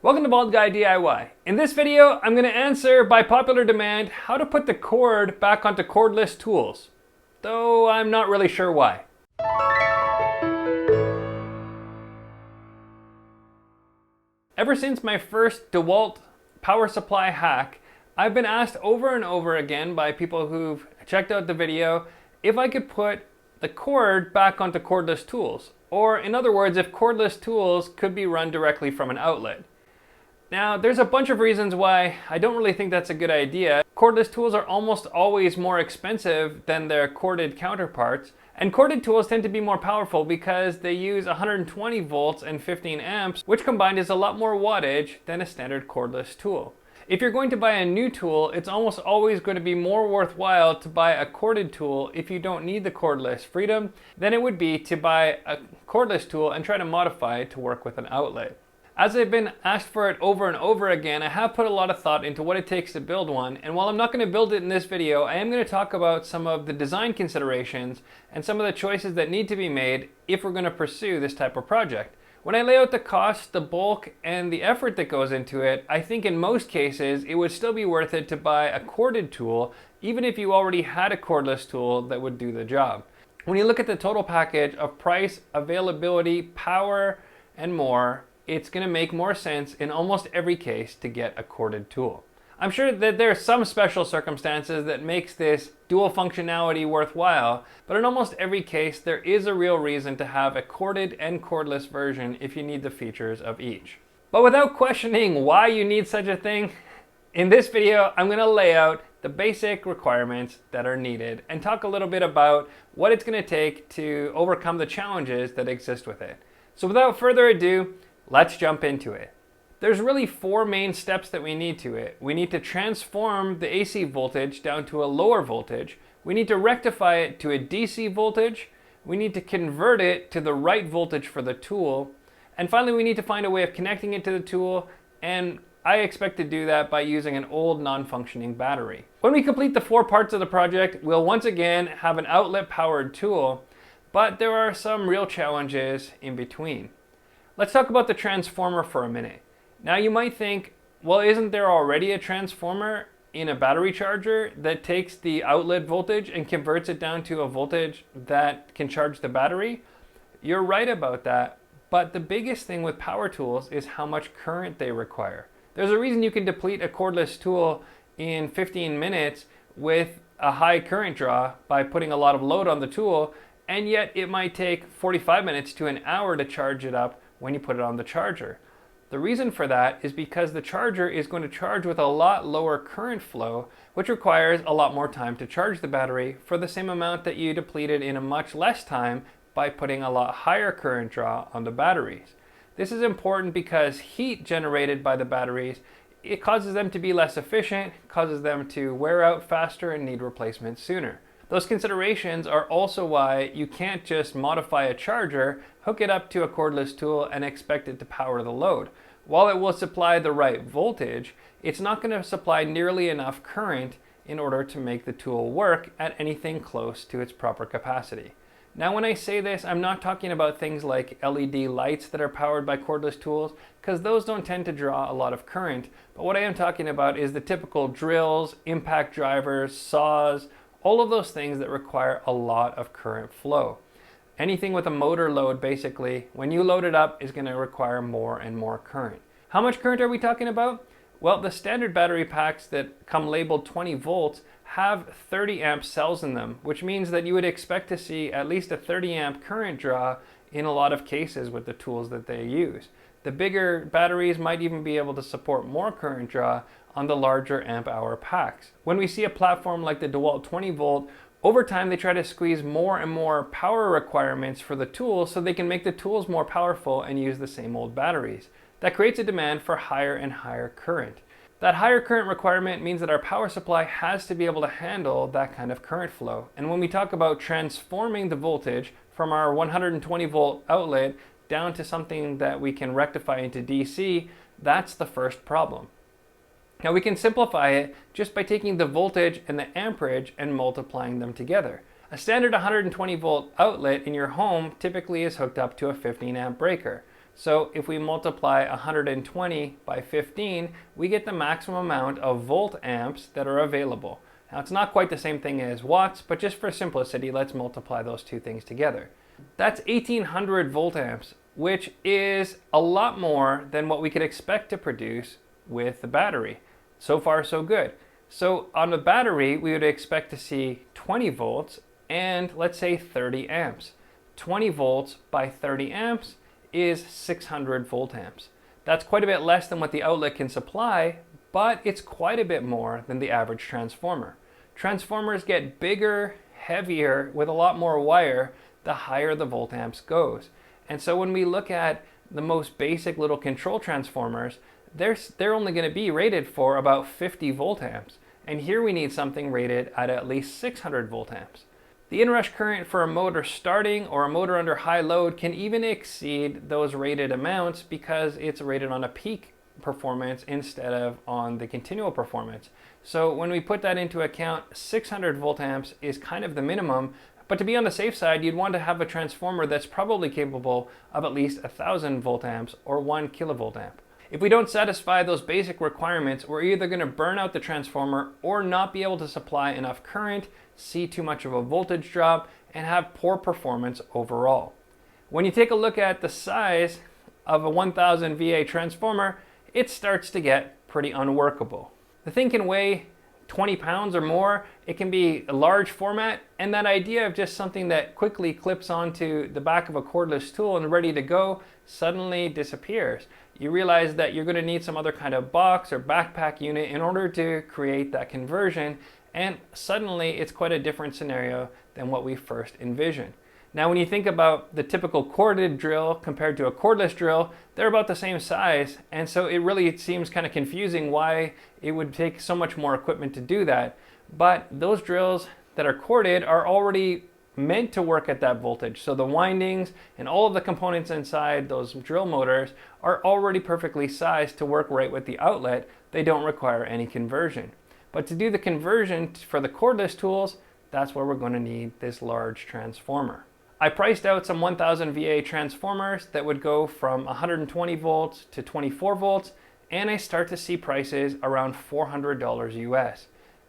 Welcome to Bald Guy DIY. In this video, I'm going to answer, by popular demand, how to put the cord back onto cordless tools, though I'm not really sure why. Ever since my first Dewalt power supply hack, I've been asked over and over again by people who've checked out the video if I could put the cord back onto cordless tools, or in other words, if cordless tools could be run directly from an outlet. Now, there's a bunch of reasons why I don't really think that's a good idea. Cordless tools are almost always more expensive than their corded counterparts, and corded tools tend to be more powerful because they use 120 volts and 15 amps, which combined is a lot more wattage than a standard cordless tool. If you're going to buy a new tool, it's almost always going to be more worthwhile to buy a corded tool if you don't need the cordless freedom than it would be to buy a cordless tool and try to modify it to work with an outlet. As I've been asked for it over and over again, I have put a lot of thought into what it takes to build one, and while I'm not going to build it in this video, I am going to talk about some of the design considerations and some of the choices that need to be made if we're going to pursue this type of project. When I lay out the cost, the bulk, and the effort that goes into it, I think in most cases it would still be worth it to buy a corded tool, even if you already had a cordless tool that would do the job. When you look at the total package of price, availability, power, and more, it's going to make more sense in almost every case to get a corded tool. I'm sure that there are some special circumstances that makes this dual functionality worthwhile, but in almost every case there is a real reason to have a corded and cordless version if you need the features of each. But without questioning why you need such a thing, in this video I'm going to lay out the basic requirements that are needed and talk a little bit about what it's going to take to overcome the challenges that exist with it. So without further ado, let's jump into it. There's really four main steps that we need to it. We need to transform the AC voltage down to a lower voltage. We need to rectify it to a DC voltage. We need to convert it to the right voltage for the tool. And finally, we need to find a way of connecting it to the tool, and I expect to do that by using an old non-functioning battery. When we complete the four parts of the project, we'll once again have an outlet-powered tool, but there are some real challenges in between. Let's talk about the transformer for a minute. Now you might think, well, isn't there already a transformer in a battery charger that takes the outlet voltage and converts it down to a voltage that can charge the battery? You're right about that, but the biggest thing with power tools is how much current they require. There's a reason you can deplete a cordless tool in 15 minutes with a high current draw by putting a lot of load on the tool, and yet it might take 45 minutes to an hour to charge it up when you put it on the charger. The reason for that is because the charger is going to charge with a lot lower current flow, which requires a lot more time to charge the battery for the same amount that you depleted in a much less time by putting a lot higher current draw on the batteries. This is important because heat generated by the batteries, it causes them to be less efficient, causes them to wear out faster and need replacement sooner. Those considerations are also why you can't just modify a charger, hook it up to a cordless tool, and expect it to power the load. While it will supply the right voltage, it's not going to supply nearly enough current in order to make the tool work at anything close to its proper capacity. Now when I say this, I'm not talking about things like LED lights that are powered by cordless tools, because those don't tend to draw a lot of current, but what I am talking about is the typical drills, impact drivers, saws, all of those things that require a lot of current flow. Anything with a motor load, basically, when you load it up, is going to require more and more current. How much current are we talking about? Well, the standard battery packs that come labeled 20 volts have 30 amp cells in them, which means that you would expect to see at least a 30 amp current draw in a lot of cases with the tools that they use. The bigger batteries might even be able to support more current draw on the larger amp hour packs. When we see a platform like the Dewalt 20 volt, over time they try to squeeze more and more power requirements for the tools so they can make the tools more powerful and use the same old batteries. That creates a demand for higher and higher current. That higher current requirement means that our power supply has to be able to handle that kind of current flow. And when we talk about transforming the voltage from our 120 volt outlet down to something that we can rectify into DC, that's the first problem. Now we can simplify it just by taking the voltage and the amperage and multiplying them together. A standard 120 volt outlet in your home typically is hooked up to a 15 amp breaker. So if we multiply 120 by 15, we get the maximum amount of volt amps that are available. Now it's not quite the same thing as watts, but just for simplicity, let's multiply those two things together. That's 1800 volt amps, which is a lot more than what we could expect to produce with the battery. So far, so good. So on the battery, we would expect to see 20 volts and let's say 30 amps. 20 volts by 30 amps is 600 volt amps. That's quite a bit less than what the outlet can supply, but it's quite a bit more than the average transformer. Transformers get bigger, heavier, with a lot more wire, the higher the volt amps goes. And so when we look at the most basic little control transformers, they're only going to be rated for about 50 volt amps. And here we need something rated at least 600 volt amps. The inrush current for a motor starting or a motor under high load can even exceed those rated amounts because it's rated on a peak performance instead of on the continual performance. So when we put that into account, 600 volt amps is kind of the minimum, but to be on the safe side, you'd want to have a transformer that's probably capable of at least 1000 volt amps or 1 kilovolt amp. If we don't satisfy those basic requirements, we're either going to burn out the transformer or not be able to supply enough current, see too much of a voltage drop, and have poor performance overall. When you take a look at the size of a 1000 VA transformer, it starts to get pretty unworkable. The thing can weigh 20 pounds or more, it can be a large format, and that idea of just something that quickly clips onto the back of a cordless tool and ready to go suddenly disappears. You realize that you're going to need some other kind of box or backpack unit in order to create that conversion, and suddenly it's quite a different scenario than what we first envisioned. Now when you think about the typical corded drill compared to a cordless drill, they're about the same size, and so it seems kind of confusing why it would take so much more equipment to do that. But those drills that are corded are already meant to work at that voltage. So the windings and all of the components inside those drill motors are already perfectly sized to work right with the outlet. They don't require any conversion. But to do the conversion for the cordless tools, that's where we're going to need this large transformer. I priced out some 1000 VA transformers that would go from 120 volts to 24 volts, and I start to see prices around $400 US.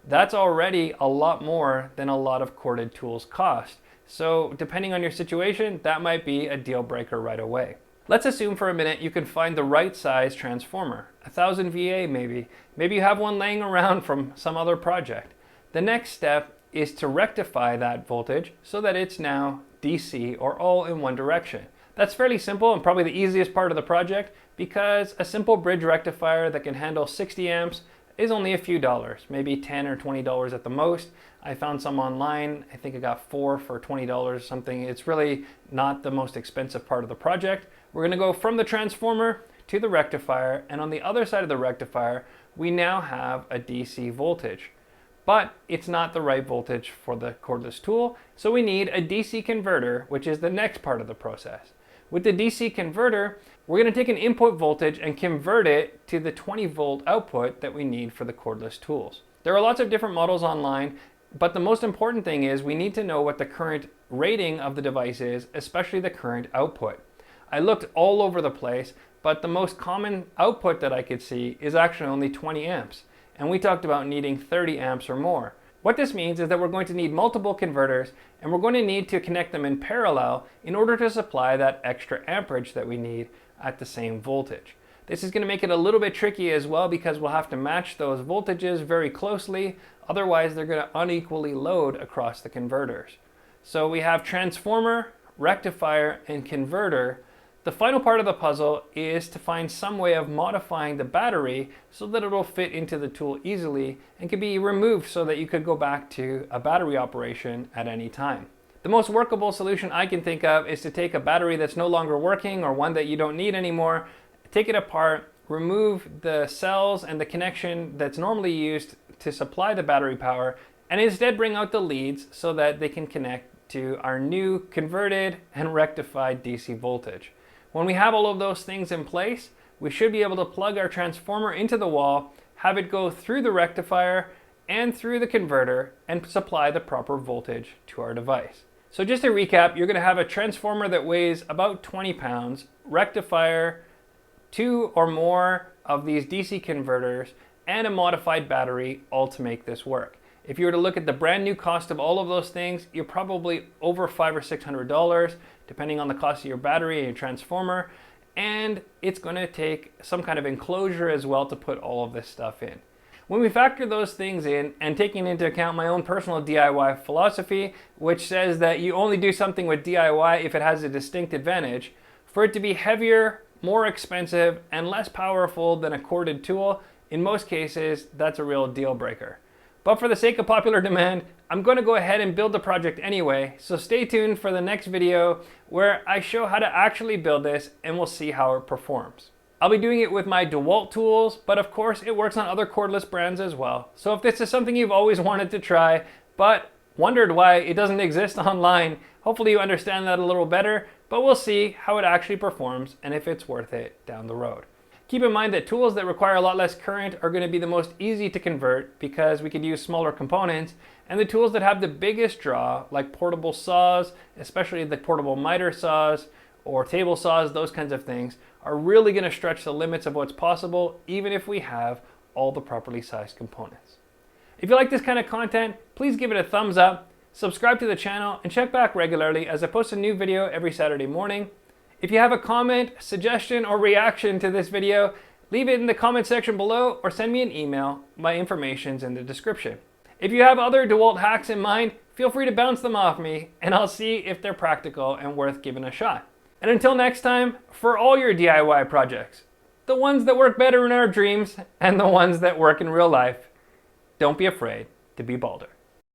That's already a lot more than a lot of corded tools cost. So depending on your situation, that might be a deal breaker right away. Let's assume for a minute you can find the right size transformer, 1000 VA maybe. Maybe you have one laying around from some other project. The next step is to rectify that voltage so that it's now DC or all in one direction. That's fairly simple and probably the easiest part of the project because a simple bridge rectifier that can handle 60 amps is only a few dollars, maybe $10 or $20 at the most. I found some online. I think I got 4 for $20 or something. It's really not the most expensive part of the project. We're going to go from the transformer to the rectifier, and on the other side of the rectifier, we now have a DC voltage. But it's not the right voltage for the cordless tool, so we need a DC converter, which is the next part of the process. With the DC converter, we're going to take an input voltage and convert it to the 20 volt output that we need for the cordless tools. There are lots of different models online, but the most important thing is we need to know what the current rating of the device is, especially the current output. I looked all over the place, but the most common output that I could see is actually only 20 amps. And we talked about needing 30 amps or more. What this means is that we're going to need multiple converters, and we're going to need to connect them in parallel in order to supply that extra amperage that we need at the same voltage. This is going to make it a little bit tricky as well because we'll have to match those voltages very closely, otherwise they're going to unequally load across the converters. So we have transformer, rectifier, and converter. The final part of the puzzle is to find some way of modifying the battery so that it'll fit into the tool easily and can be removed so that you could go back to a battery operation at any time. The most workable solution I can think of is to take a battery that's no longer working or one that you don't need anymore, take it apart, remove the cells and the connection that's normally used to supply the battery power, and instead bring out the leads so that they can connect to our new converted and rectified DC voltage. When we have all of those things in place, we should be able to plug our transformer into the wall, have it go through the rectifier and through the converter and supply the proper voltage to our device. So just to recap, you're going to have a transformer that weighs about 20 pounds, rectifier, 2 or more of these DC converters, and a modified battery, all to make this work. If you were to look at the brand new cost of all of those things, you're probably over $500 or $600, depending on the cost of your battery and your transformer. And it's going to take some kind of enclosure as well to put all of this stuff in. When we factor those things in, and taking into account my own personal DIY philosophy, which says that you only do something with DIY if it has a distinct advantage, for it to be heavier, more expensive, and less powerful than a corded tool, in most cases, that's a real deal breaker. But for the sake of popular demand, I'm going to go ahead and build the project anyway, so stay tuned for the next video where I show how to actually build this and we'll see how it performs. I'll be doing it with my Dewalt tools, but of course it works on other cordless brands as well. So if this is something you've always wanted to try, but wondered why it doesn't exist online, hopefully you understand that a little better, but we'll see how it actually performs and if it's worth it down the road. Keep in mind that tools that require a lot less current are going to be the most easy to convert because we can use smaller components, and the tools that have the biggest draw, like portable saws, especially the portable miter saws or table saws, those kinds of things, are really going to stretch the limits of what's possible even if we have all the properly sized components. If you like this kind of content, please give it a thumbs up, subscribe to the channel, and check back regularly as I post a new video every Saturday morning. If you have a comment, suggestion, or reaction to this video, leave it in the comment section below or send me an email. My information's in the description. If you have other Dewalt hacks in mind, feel free to bounce them off me and I'll see if they're practical and worth giving a shot. And until next time, for all your DIY projects, the ones that work better in our dreams and the ones that work in real life, don't be afraid to be bolder.